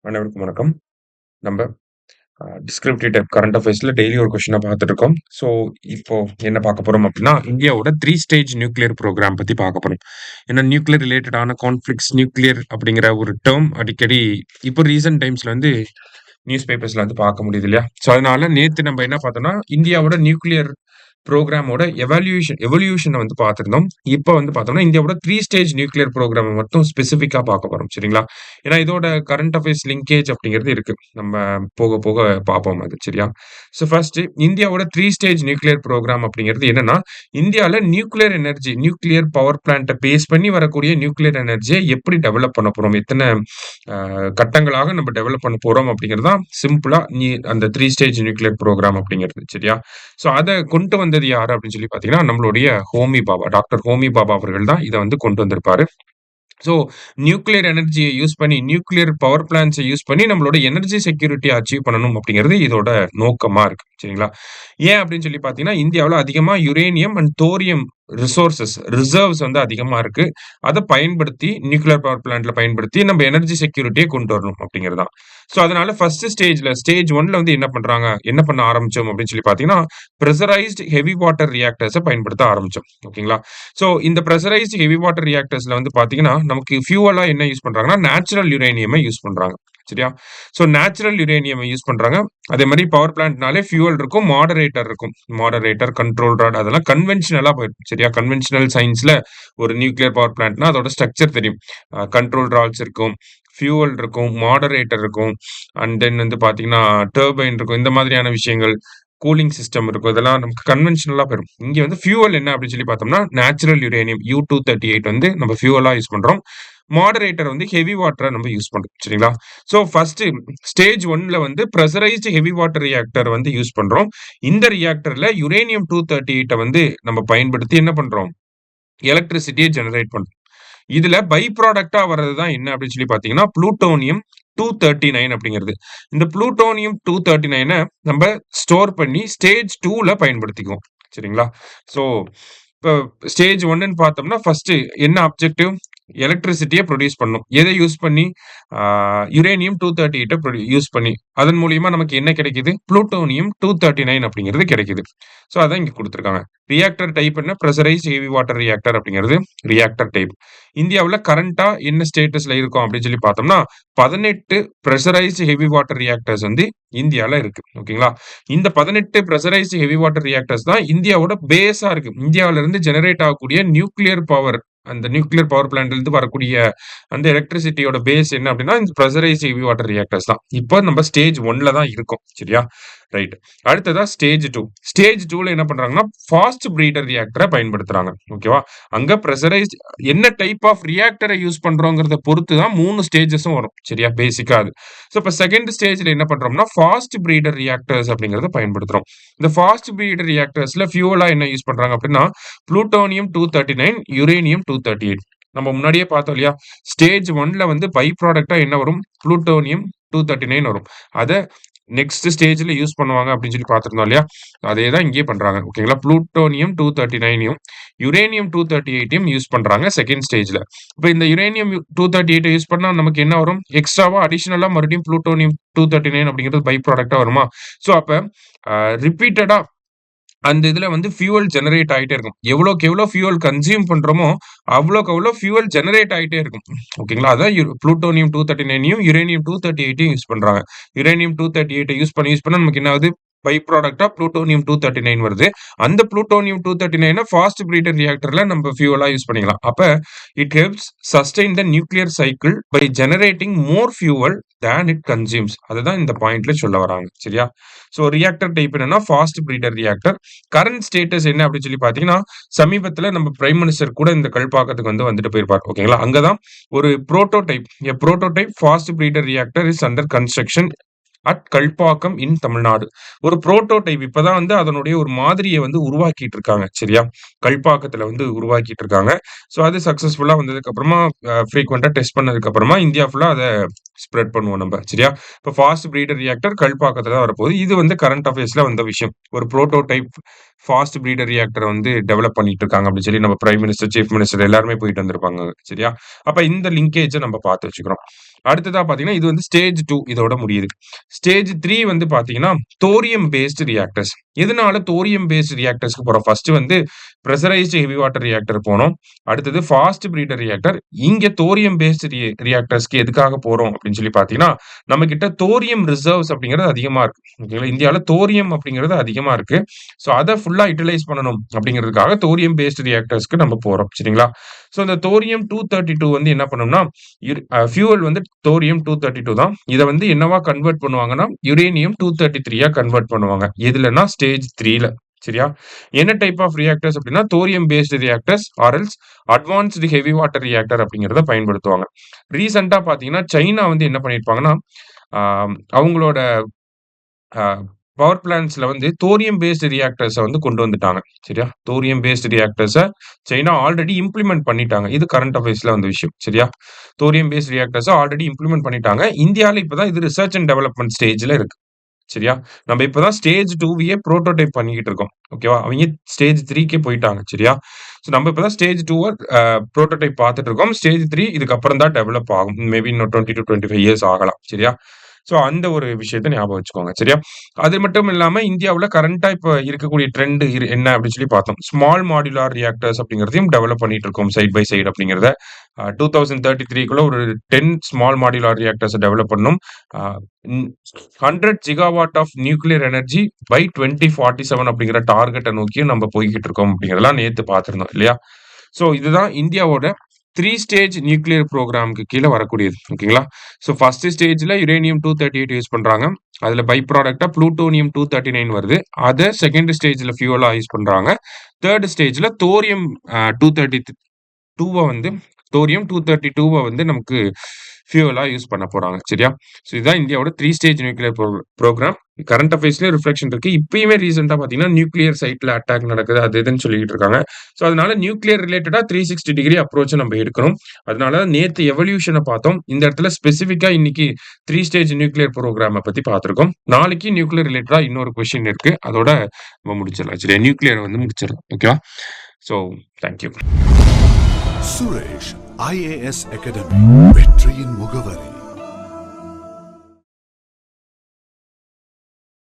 அனைவருக்கும் வணக்கம். நம்ம டிஸ்கிரிப்டிவ் டைப் கரண்ட் அஃபேர்ஸ்ல டெய்லி ஒரு கொஸ்டினா பார்த்துட்டு இருக்கோம். ஸோ, இப்போ என்ன பார்க்க போறோம் அப்படின்னா, இந்தியாவோட 3 ஸ்டேஜ் நியூக்ளியர் ப்ரோகிராம் பத்தி பார்க்க போறோம். ஏன்னா நியூக்ளியர் ரிலேட்டடான கான்ஃப்ளிக்ட்ஸ், நியூக்ளியர் அப்படிங்கிற ஒரு டெர்ம் அடிக்கடி இப்போ ரீசென்ட் டைம்ஸ்ல நியூஸ் பேப்பர்ஸ்ல பார்க்க முடியுது இல்லையா? ஸோ, அதனால நேத்து நம்ம என்ன பார்த்தோம்னா, இந்தியாவோட நியூக்ளியர் புரோகிராமோட எவல்யூஷன பார்த்திருந்தோம். இப்ப பார்த்தோம்னா, இந்தியாவோட 3 ஸ்டேஜ் நியூக்ளியர் புரோகிராம மட்டும் ஸ்பெசிஃபிக்கா பார்க்க போறோம். சரிங்களா? ஏன்னா இதோட கரண்ட் அஃபேர்ஸ் லிங்கேஜ் அப்படிங்கிறது இருக்கு. நம்ம போக போக பார்ப்போம் அது. சரியா? ஸோ ஃபர்ஸ்ட் இந்தியாவோட 3 ஸ்டேஜ் நியூக்ளியர் புரோகிராம் அப்படிங்கிறது என்னன்னா, இந்தியால நியூக்ளியர் பவர் பிளான்ட்ட பேஸ் பண்ணி வரக்கூடிய நியூக்ளியர் எனர்ஜிய எப்படி டெவலப் பண்ண போறோம்? எத்தன அ கட்டங்களாக நம்ம டெவலப் பண்ண போறோம் அப்படிங்கிறது தான் சிம்பிளா அந்த 3 ஸ்டேஜ் நியூக்ளியர் புரோகிராம் அப்படிங்கிறது. சரியா? ஸோ அத கொண்டு வந்தது யாரு அப்படின்னு பார்த்தீங்கன்னா, நம்மளுடைய ஹோமி பாபா. டாக்டர் ஹோமி பாபா அவர்கள் தான் இத கொண்டு வந்திருப்பாரு. ஸோ நியூக்ளியர் எனர்ஜிய யூஸ் பண்ணி, நியூக்ளியர் பவர் பிளான்ட்ஸ யூஸ் பண்ணி நம்மளோட எனர்ஜி செக்யூரிட்டிய அச்சீவ் பண்ணணும் அப்படிங்கிறது இதோட நோக்கமா இருக்கு. சரிங்களா? ஏன் அப்படின்னு பார்த்தீங்கன்னா, இந்தியாவுல அதிகமா யுரேனியம் அண்ட் தோரியம் ரிசர்வ்ஸ் அதிகமா இருக்கு. அத பயன்படுத்தி நியூக்ளியர் பவர் பிளான்ட்ல பயன்படுத்தி நம்ம எனர்ஜி செக்யூரிட்டிய கொண்டு வரணும் அப்படிங்கிறது தான். ஸோ அதனால ஃபர்ஸ்ட் ஸ்டேஜ் 1ல என்ன பண்ண ஆரம்பிச்சோம் அப்படின்னு பார்த்தீங்கன்னா, பிரஷரைஸ்ட் ஹெவி வாட்டர் ரியாக்டர்ஸ பயன்படுத்த ஆரம்பிச்சோம். ஓகேங்களா? ஸோ இந்த பிரஷரைஸ்ட் ஹெவி வாட்டர் ரியாக்டர்ஸ்ல பார்த்தீங்கன்னா, நமக்கு ஃபியூவலா என்ன யூஸ் பண்றாங்கன்னா, நேச்சுரல் யுரேனியம யூஸ் பண்றாங்க. சரியா? ஸோ நேச்சுரல் யுரேனியம் யூஸ் பண்றாங்க. அதே மாரி பவர் பிளான்ட்னாலே ஃபியூவல் இருக்கும், மாடரேட்டர் இருக்கும். மாடரேட்டர், கண்ட்ரோல் ராட் அதெல்லாம் கன்வென்ஷனலா போயிடும். சரியா? கன்வென்ஷனல் சயின்ஸ்ல ஒரு நியூக்ளியர் பவர் பிளான்ட்னா அதோட ஸ்ட்ரக்சர் தெரியும். கண்ட்ரோல் ராட்ஸ் இருக்கும், ஃபியூவல் இருக்கும், மாடரேட்டர் இருக்கும். அண்ட் தென் பார்த்தீங்கன்னா, டர்பைன் இருக்கும். இந்த மாதிரியான விஷயங்கள், கூலிங் சிஸ்டம் இருக்கும். இதெல்லாம் நமக்கு கன்வென்ஷனலா போயிரும். இங்க ஃபியூவல் என்ன அப்படின்னு பார்த்தோம்னா, நேச்சுரல் யுரேனியம் U-238 நம்ம ஃபியூவலா யூஸ் பண்றோம். மாடரேட்டர் ஹெவி வாட்டரா நம்ம யூஸ் பண்றோம். சரிங்களா? ஸோ ஃபர்ஸ்ட் ஸ்டேஜ் 1ல pressurised heavy water reactor use பண்றோம். இந்த ரியாக்டர்ல யுரேனியம் 238 நம்ம பயன்படுத்தி என்ன பண்றோம்? எலக்ட்ரிசிட்டிய ஜெனரேட் பண்றோம். இதுல பை ப்ராடக்ட்டா வர்றது தான் என்ன அப்படின்னு பார்த்தீங்கன்னா, புளூட்டோனியம் 239 அப்படிங்கிறது. இந்த புளூட்டோனியம் 239 நம்ம ஸ்டோர் பண்ணி ஸ்டேஜ் 2ல பயன்படுத்திக்குவோம். சரிங்களா? ஸோ இப்ப ஸ்டேஜ் 1ன்னு பார்த்தோம்னா, ஃபர்ஸ்ட் என்ன ஆப்ஜெக்டிவ்? எலக்ட்ரிசிட்டிய புரொடியூஸ் பண்ணணும். எத யூஸ் பண்ணி? ஆ யுரேனியம் 238 யூஸ் பண்ணி. அதன் மூலியமா நமக்கு என்ன கிடைக்குது? புளூட்டோனியம் 239 அப்படிங்கிறது கிடைக்குது. ஸோ அதான் இங்க குடுத்திருக்காங்க. ரியாக்டர் டைப் என்ன? பிரஷரைஸ்ட் ஹெவி வாட்டர் ரியாக்டர் அப்படிங்கிறது ரியாக்டர் டைப். இந்தியாவுல கரண்ட்டா என்ன ஸ்டேட்டஸ்ல இருக்கோம் அப்படின்னு பார்த்தோம்னா, 18 பிரஷரைஸ்ட் ஹெவி வாட்டர் ரியாக்டர்ஸ் இந்தியால இருக்கு. ஓகேங்களா? இந்த 18 பிரஷரைஸ்ட் ஹெவி வாட்டர் ரியாக்டர்ஸ் தான் இந்தியாவோட பேஸா இருக்கு. இந்தியாவில இருந்து ஜெனரேட் ஆகக்கூடிய அந்த நியூக்ளியர் பவர் பிளான்ட்ல இருந்து வரக்கூடிய அந்த எலக்ட்ரிசிட்டியோட பேஸ் என்ன அப்படின்னா, இந்த பிரஷரைஸ்ட் ஹெவி வாட்டர் ரியாக்டர்ஸ் தான். இப்போ நம்ம ஸ்டேஜ் 1ல தான் இருக்கோம். சரியா? ரைட். அடுத்ததா ஸ்டேஜ் 2. ஸ்டேஜ் 2ல என்ன பண்றாங்கன்னா, ஃபாஸ்ட் பிரீடர் ரியாக்டர பயன்படுத்துறாங்க. ஓகேவா? அங்க பிரஷரைஸ்ட் என்ன டைப் ஆஃப் ரியாக்டர யூஸ் பண்றோங்கிறத பொறுத்து தான் 3 ஸ்டேஜஸும் வரும். சரியா? பேசிக்கா அது. ஸோ இப்ப செகண்ட் ஸ்டேஜ்ல என்ன பண்றோம்னா, ஃபாஸ்ட் பிரீடர் ரியாக்டர்ஸ் அப்படிங்கிறத பயன்படுத்துறோம். இந்த ஃபாஸ்ட் பிரீடர் ரியாக்டர்ஸ்ல ஃபியூவலா என்ன யூஸ் பண்றாங்க அப்படின்னா, புளூட்டோனியம் 239, யுரேனியம் 238. நம்ம முன்னாடியே பார்த்தோம் இல்லையா? ஸ்டேஜ் 1ல பை ப்ராடக்ட்டா என்ன வரும்? புளூட்டோனியம் 239 வரும். அத நெக்ஸ்ட் ஸ்டேஜ்ல யூஸ் பண்ணுவாங்க அப்படின்னு பார்த்திருந்தோம் இல்லையா? அதே தான் இங்கேயும் பண்றாங்க. ஓகேங்களா? புளூட்டோனியம் 239யும், யுரேனியம் 238யும் யூஸ் பண்றாங்க செகண்ட் ஸ்டேஜ்ல. இப்ப இந்த யுரேனியம் 238 யூஸ் பண்ணா நமக்கு என்ன வரும்? எக்ஸ்ட்ராவா அடிஷனலா மறுபடியும் புளூட்டோனியம் 239 அப்படிங்கிறது பை ப்ராடக்ட்டா வருமா? ஸோ அப்ப ரிப்பீட்டடா அந்த இதுல ஃபியூவல் ஜெனரேட் ஆயிட்டே இருக்கும். எவ்வளோக்கு எவ்வளோ ஃபியூவல் கன்சியூம் பண்றோமோ, அவ்வளோக்கு அவ்வளோ ஃபியூவல் ஜெனரேட் ஆயிட்டே இருக்கும். ஓகேங்களா? அதான் புளூட்டோனியம் 239யும், யுரேனியம் 238யும் யூஸ் பண்றாங்க. யுரேனியம் 238 யூஸ் பண்ண நமக்கு என்ன ஆகுது? பை ப்ராடக்ட்டா புளூட்டோனியம் 239 வருது. அந்த புளூட்டோனியம் 239 ஃபாஸ்ட் பிரீடர் ரியாக்டர்ல நம்ம ஃபியூவலா யூஸ் பண்ணிக்கலாம். அப்ப it helps sustain the nuclear cycle by generating more fuel than it consumes. அதுதான் இந்த பாயிண்ட்ல சொல்ல வராங்க. சரியா? ஸோ ரியாக்டர் டைப் என்னன்னா fast breeder reactor. Current status என்ன அப்படின்னு பார்த்தீங்கன்னா, சமீபத்துல நம்ம பிரைம் மினிஸ்டர் கூட இந்த கல்பாக்கத்துக்கு வந்துட்டு போயிருப்பார். ஓகேங்களா? அங்கதான் ஒரு prototype fast breeder reactor is under construction at Kalpakkam in Tamil Nadu. ஒரு புரோட்டோடைப் இப்பதான் அதனுடைய ஒரு மாதிரியை உருவாக்கிட்டு இருக்காங்க. சரியா? கல்பாக்கத்துல உருவாக்கிட்டு இருக்காங்க. ஸோ அது சக்சஸ்ஃபுல்லா வந்ததுக்கு அப்புறமா ஃப்ரீக்வெண்டா டெஸ்ட் பண்ணதுக்கு அப்புறமா இந்தியா ஃபுல்லா அத ஸ்ப்ரெட் பண்ணுவோம் நம்ம. சரியா? இப்ப ஃபாஸ்ட் பிரீடர் ரியாக்டர் கல்பாக்கத்துல தான் வரப்போகுது. இது கரண்ட் அஃபேர்ஸ்ல வந்த விஷயம். ஒரு prototype fast breeder reactor develop பண்ணிட்டு இருக்காங்க அப்படின்னு நம்ம பிரைம் மினிஸ்டர், சீஃப் மினிஸ்டர் எல்லாருமே போயிட்டு வந்திருப்பாங்க. சரியா? அப்ப இந்த லிங்கேஜ நம்ம பார்த்து வச்சுக்கிறோம். அடுத்ததா பார்த்தீங்கன்னா, இது வந்து ஸ்டேஜ் 2 இதோட முடியுது. ஸ்டேஜ் 3 வந்து பார்த்தீங்கன்னா, தோரியம் பேஸ்டு ரியாக்டர்ஸ். எதனால தோரியம் பேஸ்டு ரியாக்டர்ஸ்க்கு போறோம்? ஃபர்ஸ்ட் வந்து பிரஷரைஸ்டு ஹெவி வாட்டர் ரியாக்டர் போனோம். அடுத்தது ஃபாஸ்ட் பிரீடர் ரியாக்டர். இங்க தோரியம் பேஸ்டு ரியாக்டர்ஸ்க்கு எதுக்காக போறோம் அப்படின்னு சொல்லி பார்த்தீங்கன்னா, நம்மகிட்ட தோரியம் ரிசர்வ்ஸ் அப்படிங்கிறது அதிகமா இருக்கு. ஓகேங்களா? இந்தியால தோரியம் அப்படிங்கிறது அதிகமா இருக்கு. ஸோ அத ஃபுல்லா யுட்டிலைஸ் பண்ணணும் அப்படிங்கிறதுக்காக தோரியம் பேஸ்டு ரியாக்டர்ஸ்க்கு நம்ம போறோம். சரிங்களா? ஸோ இந்த தோரியம் 232 வந்து என்ன பண்ணும்னா, ஃபியூவல் வந்து தோரியம் 232 தான். இத வந்து என்னவா கன்வெர்ட் பண்ணுவாங்கன்னா, யுரேனியம் 233 கன்வெர்ட் பண்ணுவாங்க. எதுலன்னா ஸ்டேஜ் 3ல. சரியா? என்ன டைப் ஆஃப் ரியாக்டர்ஸ் அப்படின்னா, thorium based reactors or else advanced heavy water reactor அப்படிங்கிறத பயன்படுத்துவாங்க. ரீசென்ட்டா பார்த்தீங்கன்னா, சைனா வந்து என்ன பண்ணியிருப்பாங்கன்னா, ஆ அவங்களோட அ பவர் பிளான்ட்ஸ்ல வந்து தோரியம் பேஸ்டு ரியாக்டர்ஸ வந்து கொண்டு வந்துட்டாங்க. சரியா? தோரியம் பேஸ்டு ரியாக்டர்ஸ சைனா ஆல்ரெடி இம்ப்ளிமெண்ட் பண்ணிட்டாங்க. இது கரண்ட் அஃபேர்ஸ்ல வந்த விஷயம். சரியா? தோரியம் பேஸ்டு ரியாக்டர்ஸ ஆல்ரெடி இம்ப்ளிமெண்ட் பண்ணிட்டாங்க. இந்தியால இப்ப தான் இது ரிசர்ச் அண்ட் டெவலப்மென்ட் ஸ்டேஜ்ல இருக்கு. சரியா? நம்ம இப்ப தான் ஸ்டேஜ் 2 புரோட்டோடைப் பண்ணிக்கிட்டு இருக்கோம். ஓகேவா? அவிங்க ஸ்டேஜ் 3க்கே போயிட்டாங்க. சரியா? ஸோ நம்ம இப்ப தான் ஸ்டேஜ் 2 புரோட்டோடைப் பார்த்துட்டு இருக்கோம். ஸ்டேஜ் 3 இதுக்கப்புறம் தான் டெவலப் ஆகும். மேபி இன்னும் 20-25 இயர்ஸ் ஆகலாம். சரியா? ஸோ அந்த ஒரு விஷயத்த ஞாபகம் வச்சுக்கோங்க. சரியா? அது மட்டும் இல்லாம இந்தியாவுல கரண்ட்டா இப்ப இருக்கக்கூடிய ட்ரெண்ட் என்ன அப்படின்னு சொல்லி பார்த்தோம். ஸ்மால் மாடுலார் ரியாக்டர்ஸ் அப்படிங்கிறதையும் டெவலப் பண்ணிட்டு இருக்கோம் சைட் பை சைடு அப்படிங்கிறத. 2033க்குள்ள ஒரு 10 ஸ்மால் மாடுலார் ரியாக்டர்ஸ டெவலப் பண்ணணும். அ ம் 100 gigawatt of nuclear energy by 2047 அப்படிங்கிற டார்கெட்ட நோக்கியும் நம்ம போய்க்கிட்டு இருக்கோம் அப்படிங்கிறதெல்லாம் நேத்து பார்த்திருந்தோம் இல்லையா? ஸோ இதுதான் இந்தியாவோட 3 ஸ்டேஜ் நியூக்ளியர் புரோகிராம்க்கு கீழ வரக்கூடியது. ஓகேங்களா? ஸோ ஃபர்ஸ்ட் ஸ்டேஜ்ல யுரேனியம் 238 யூஸ் பண்றாங்க. அதுல பை ப்ராடக்ட்டா புளூட்டோனியம் 239 வருது. அத செகண்ட் ஸ்டேஜ்ல ஃபியூவலா யூஸ் பண்றாங்க. 3 ஸ்டேஜ்ல தோரியம் 232 வந்து தோரியம் 232 வந்து நமக்கு ஃபியூவலா யூஸ் பண்ண போறாங்க. சரியா? ஸோ இதுதான் இந்தியாவோட 3 ஸ்டேஜ் நியூக்ளியர் புரோகிராம். கரண்ட் அஃபேர்ஸ்லயும் ரிஃப்ளெக்ஷன் இருக்கு. இப்பயுமே ரீசென்ட்டா பார்த்தீங்கன்னா, நியூக்ளியர் சைட்ல அட்டாக் நடக்குது. அது இதுன்னு சொல்லிக்கிட்டு இருக்காங்க. ஸோ அதனால நியூக்ளியர் ரிலேட்டடா 360 டிகிரி அப்ரோச்ச நம்ம எடுக்கணும். அதனால நேத்து எவல்யூஷன பார்த்தோம். இந்த இடத்துல ஸ்பெசிஃபிக்கா இன்னைக்கு 3 ஸ்டேஜ் நியூக்ளியர் புரோகிராம பத்தி பார்த்திருக்கோம். நாளைக்கு நியூக்ளியர் ரிலேட்டடா இன்னொரு கொஸ்டின் இருக்கு. அதோட நம்ம முடிச்சிடலாம். சரியா? நியூக்ளியர் வந்து முடிச்சிடலாம். ஓகேவா? So thank you. Suresh IAS academy வெற்றியின் முகவரி.